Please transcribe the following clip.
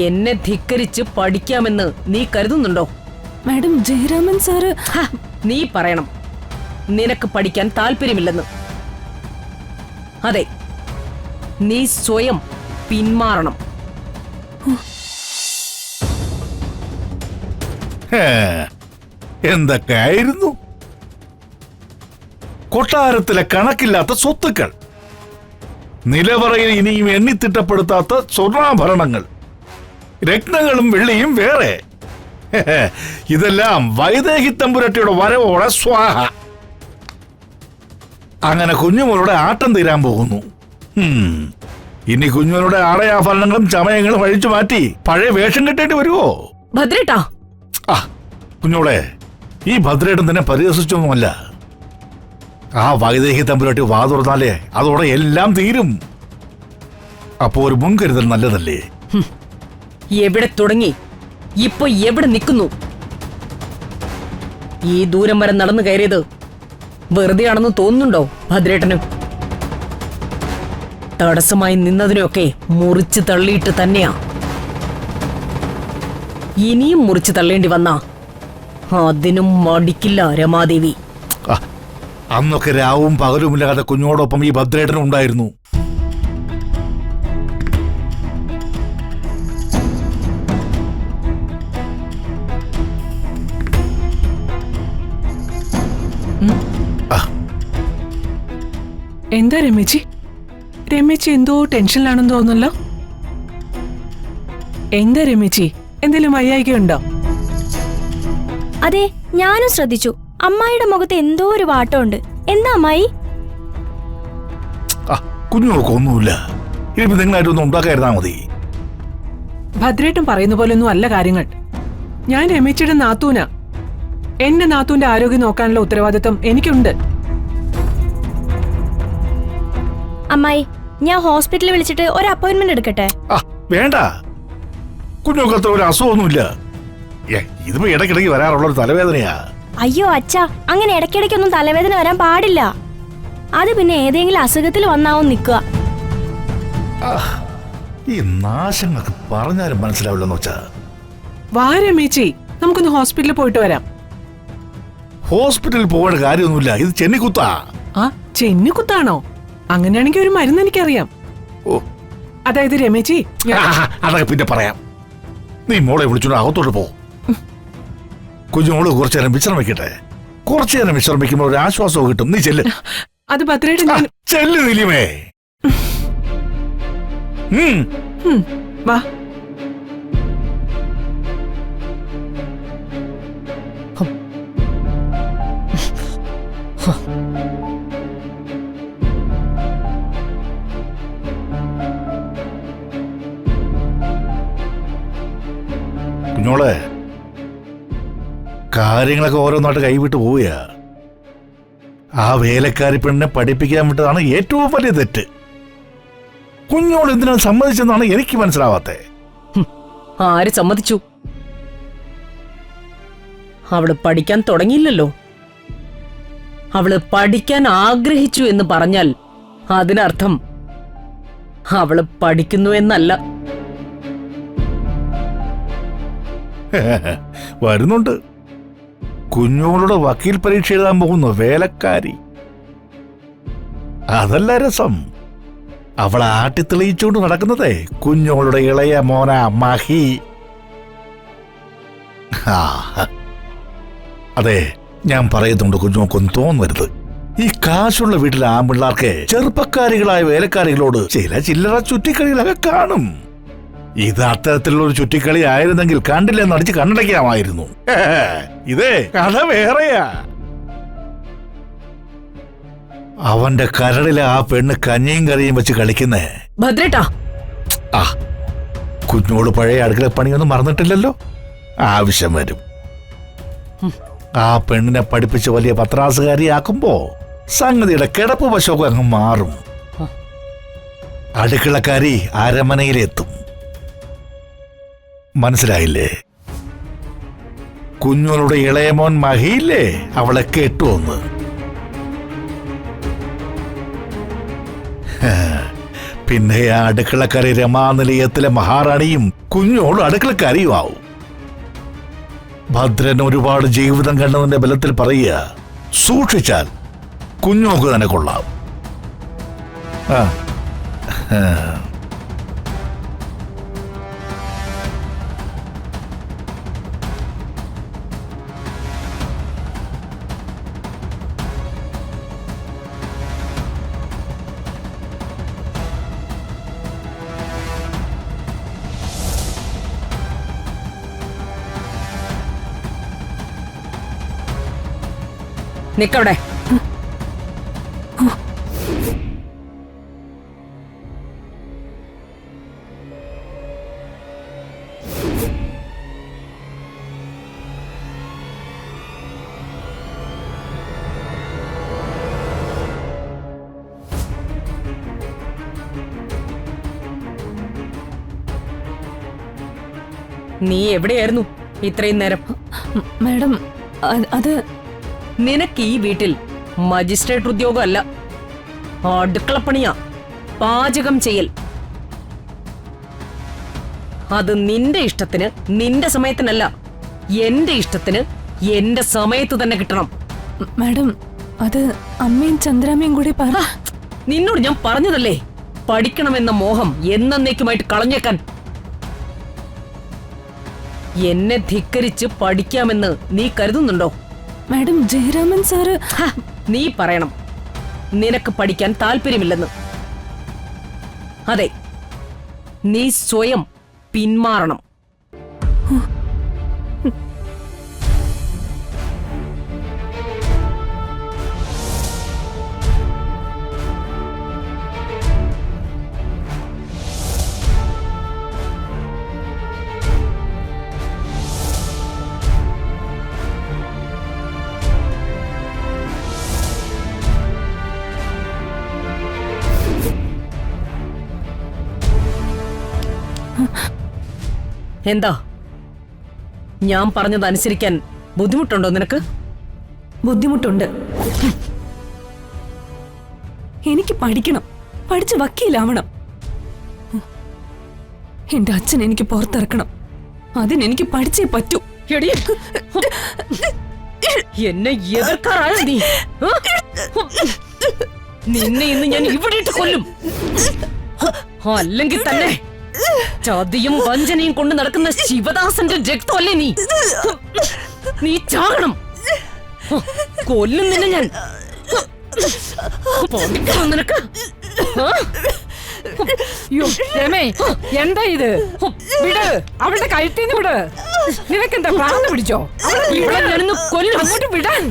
എന്നെ ധിക്കരിച്ച് പഠിക്കാമെന്ന് നീ കരുതുന്നുണ്ടോ? മാഡം, ജയരാമൻ സാറ് നീ പറയണം നിനക്ക് പഠിക്കാൻ താല്പര്യമില്ലെന്ന്. അതെ, നീ സ്വയം പിന്മാറണം. എന്തൊക്കെയായിരുന്നു? കൊട്ടാരത്തിലെ കണക്കില്ലാത്ത സ്വത്തുക്കൾ, നിലവറയിൽ ഇനിയും എണ്ണിത്തിട്ടപ്പെടുത്താത്ത സ്വർണ്ണാഭരണങ്ങൾ, രത്നങ്ങളും വെള്ളിയും വേറെ. ഇതെല്ലാം വൈദേഹി തമ്പുരട്ടിയുടെ വരവോടെ സ്വാഹ. അങ്ങനെ കുഞ്ഞുമോളുടെ ആട്ടം തീരാൻ പോകുന്നു. ഇനി കുഞ്ഞുമോളുടെ ആടയാഭരണങ്ങളും ചമയങ്ങളും അഴിച്ചു മാറ്റി പഴയ വേഷം കെട്ടേണ്ടി വരുമോ? ഭദ്രേട്ടാ, കുഞ്ഞോളെ, ഈ ഭദ്രേട്ടൻ തന്നെ പരിഹസിച്ചൊന്നുമല്ല. ആ വൈദേഹി തമ്പുരാട്ടി വാ തുറന്നാലേ അതോടെ എല്ലാം തീരും. അപ്പോ ഒരു മുൻകരുതൽ നല്ലതല്ലേ? എവിടെ തുടങ്ങി ഇപ്പൊ എവിടെ നിൽക്കുന്നു? ഈ ദൂരം വരെ നടന്നു കയറിയത് വെറുതെയാണെന്ന് തോന്നുന്നുണ്ടോ ഭദ്രേട്ടന്? തടസ്സമായി നിന്നതിനൊക്കെ മുറിച്ചു തള്ളിയിട്ട് തന്നെയാ. ഇനിയും മുറിച്ചു തള്ളേണ്ടി വന്നാ അതിനും മടിക്കില്ല രമാദേവി. അന്നൊക്കെ രാവും പകലുമില്ലാതെ കുഞ്ഞോടൊപ്പം ഈ ഭദ്രേട്ടനും ഉണ്ടായിരുന്നു. എന്താ രമേച്ചി? രമേച്ചി എന്തോ ടെൻഷനിലാണെന്ന് തോന്നുന്നല്ലോ. എന്താ രമേച്ചി, എന്തെങ്കിലും വയ്യായികയുണ്ടോ? അതെ, ഞാനും ശ്രദ്ധിച്ചു. അമ്മായിയുടെ മുഖത്ത് എന്തോ ഒരു വാട്ടമുണ്ട്. എന്താ അമ്മായി? കുഞ്ഞുങ്ങൾക്കൊന്നുമില്ല. ഇനിയിപ്പോ നിങ്ങളായിട്ടൊന്നും ഉണ്ടാക്കായിരുന്നാ മതി. ഭദ്രേട്ടൻ പറയുന്ന പോലൊന്നും അല്ല കാര്യങ്ങൾ. ഞാൻ രമേച്ചിയുടെ നാത്തൂനാ. എന്റെ നാത്തൂന്റെ ആരോഗ്യം നോക്കാനുള്ള ഉത്തരവാദിത്വം എനിക്കുണ്ട്. അമ്മായി, ഞാൻ ഹോസ്പിറ്റലിൽ വിളിച്ചിട്ട് ഒരു അപ്പോയിന്റ്മെന്റ് എടുക്കട്ടെ? വേണ്ട, കുഞ്ഞുങ്ങൾക്ക് ഒരു അസുഖമൊന്നുമില്ല. ഇതിപ്പോ ഇടയ്ക്കിടയ്ക്ക് വരാറുള്ള ഒരു തലവേദനയാ. അയ്യോ അച്ഛാ, അങ്ങനെ ഇടയ്ക്കിടയ്ക്കൊന്നും തലവേദന വരാൻ പാടില്ല. അത് പിന്നെ ഏതെങ്കിലും അസുഖത്തിൽ വന്നാവും നിൽക്കുക. ഈ നാശങ്ങൾക്ക് പറഞ്ഞാലും മനസ്സിലാവില്ലെന്ന് വെച്ചാ. വാ രമേച്ചി, നമുക്കൊന്ന് ഹോസ്പിറ്റലിൽ പോയിട്ട് വരാം. ഹോസ്പിറ്റലിൽ പോകേണ്ട കാര്യമൊന്നുമില്ല. ഇത് ചെന്നിക്കുത്താ. ചെന്നിക്കുത്താണോ? അങ്ങനെയാണെങ്കിൽ ഒരു മരുന്ന് എനിക്കറിയാം. അതായത് രമേച്ചി, അതൊക്കെ പിന്നെ പറയാം. നീ മോളെ വിളിച്ചോണ്ട് അകത്തോട്ട് പോ. കുഞ്ഞുമോള് കുറച്ചു നേരം വിശ്രമിക്കട്ടെ. കുറച്ചു നേരം വിശ്രമിക്കുമ്പോൾ ഒരു ആശ്വാസവും കിട്ടും. നീ ചെല്ല്. അത് ഭദ്രേട്ടൻ ചെല്ല് നീലിമേ. വാ. കുഞ്ഞോളെ, കാര്യങ്ങളൊക്കെ ഓരോന്നായിട്ട് കൈവിട്ട് പോവുക. ആ വേലക്കാരി പെണ്ണിനെ പഠിപ്പിക്കാൻ വിട്ടതാണ് ഏറ്റവും വലിയ തെറ്റ്. കുഞ്ഞോട് എന്തിനാണ് സമ്മതിച്ചെന്നാണ് എനിക്ക് മനസ്സിലാവാത്തെ. ആര് സമ്മതിച്ചു? അവള് പഠിക്കാൻ തുടങ്ങിയില്ലല്ലോ. അവള് പഠിക്കാൻ ആഗ്രഹിച്ചു എന്ന് പറഞ്ഞാൽ അതിനർത്ഥം അവള് പഠിക്കുന്നു എന്നല്ല. വരുന്നുണ്ട്. കുഞ്ഞോളുടെ വക്കീൽ പരീക്ഷ എഴുതാൻ പോകുന്നു വേലക്കാരി. അതല്ല രസം. അവളെ ആട്ടിത്തെളിയിച്ചുകൊണ്ട് നടക്കുന്നതേ കുഞ്ഞോളുടെ ഇളയ മോന മഹി. അതെ, ഞാൻ പറയുന്നുണ്ട്, കുഞ്ഞോക്കൊന്നും തോന്നരുത്. ഈ കാശുള്ള വീട്ടിലെ ആൺപിള്ളാർക്ക് ചെറുപ്പക്കാരികളായ വേലക്കാരികളോട് ചില ചില്ലറ ചുറ്റിക്കളികളൊക്കെ കാണും. ഇത് അത്തരത്തിലുള്ള ഒരു ചുറ്റിക്കളി ആയിരുന്നെങ്കിൽ കണ്ടില്ലെന്ന് അടിച്ച് കണ്ണടയ്ക്കാമായിരുന്നു. ഇതേ കഥ വേറെയാ. അവന്റെ കരടിലെ ആ പെണ്ണ് കഞ്ഞിയും കറിയും വെച്ച് കളിക്കുന്നേ. ഭദ്രേട്ടാ, കുഞ്ഞോട് പഴയ അടുക്കള പണിയൊന്നും മറന്നിട്ടില്ലല്ലോ. ആവശ്യം വരും. ആ പെണ്ണിനെ പഠിപ്പിച്ച് വലിയ പത്രാസുകാരിയാക്കുമ്പോ സംഗതിയുടെ കിടപ്പ് വശമൊക്കെ അങ്ങ് മാറും. അടുക്കളക്കാരി അരമനയിലെത്തും. മനസ്സിലായില്ലേ? കുഞ്ഞോളുടെ ഇളയമോൻ മഹിയില്ലേ, അവളെ കേട്ടുവന്ന്. പിന്നെ ആ അടുക്കളക്കറി രമാനിലയത്തിലെ മഹാറാണിയും കുഞ്ഞോളും അടുക്കളക്കാരിയും ആവും. ഭദ്രൻ ഒരുപാട് ജീവിതം കണ്ടതിന്റെ ബലത്തിൽ പറയുക, സൂക്ഷിച്ചാൽ കുഞ്ഞോക്ക് തന്നെ കൊള്ളാം. ആ നിക്കവിടെ. നീ എവിടെയായിരുന്നു ഇത്രയും നേരം? മാഡം അത് നിനക്ക് ഈ വീട്ടിൽ മജിസ്ട്രേറ്റ് ഉദ്യോഗമല്ല, അടുക്കളപ്പണിയാ, പാചകം ചെയ്യൽ. അത് നിന്റെ ഇഷ്ടത്തിന് നിന്റെ സമയത്തിനല്ല, എന്റെ ഇഷ്ടത്തിന് എന്റെ സമയത്ത് തന്നെ കിട്ടണം. മാഡം അത് അമ്മയും ചന്ദ്രാമ്മയും കൂടി നിന്നോട് ഞാൻ പറഞ്ഞതല്ലേ, പഠിക്കണമെന്ന മോഹം എന്നേക്കുമായിട്ട് കളഞ്ഞേക്കാൻ. എന്നെ ധിക്കരിച്ച് പഠിക്കാമെന്ന് നീ കരുതുന്നുണ്ടോ? മാഡം ജയരാമൻ സാറ് നീ പറയണം നിനക്ക് പഠിക്കാൻ താല്പര്യമില്ലെന്ന്. അതെ, നീ സ്വയം പിന്മാറണം. എന്താ ഞാൻ പറഞ്ഞതനുസരിക്കാൻ ബുദ്ധിമുട്ടുണ്ടോ നിനക്ക്? ബുദ്ധിമുട്ടുണ്ട്. എനിക്ക് പഠിക്കണം, പഠിച്ച് വക്കീലാവണം. എന്റെ അച്ഛൻ എനിക്ക് പുറത്തിറക്കണം, അതിനെനിക്ക് പഠിച്ചേ പറ്റൂ. എടി, എന്നെ എതിർക്കാറായ നീ, നിന്നെ ഇന്ന് ഞാൻ ഇവിടെ ഇട്ട് കൊല്ലും. അല്ലെങ്കിൽ തന്നെ ചതിയും വഞ്ചനയും കൊണ്ട് നടക്കുന്ന ശിവദാസന്റെ രക്തമല്ലേ നീ? നീ ചാകണം. കൊല്ലും നിന്നെ ഞാൻ. നിനക്ക് രമേ, എന്താ ഇത്? വിട്, അവളുടെ കഴുത്തിന്ന് വിട്. നിനക്കെന്താ പ്രാന്ത് പിടിച്ചോ? ഇവിടെ ഞാനൊന്ന് കൊല്ലും. അങ്ങോട്ട് വിടാൻ.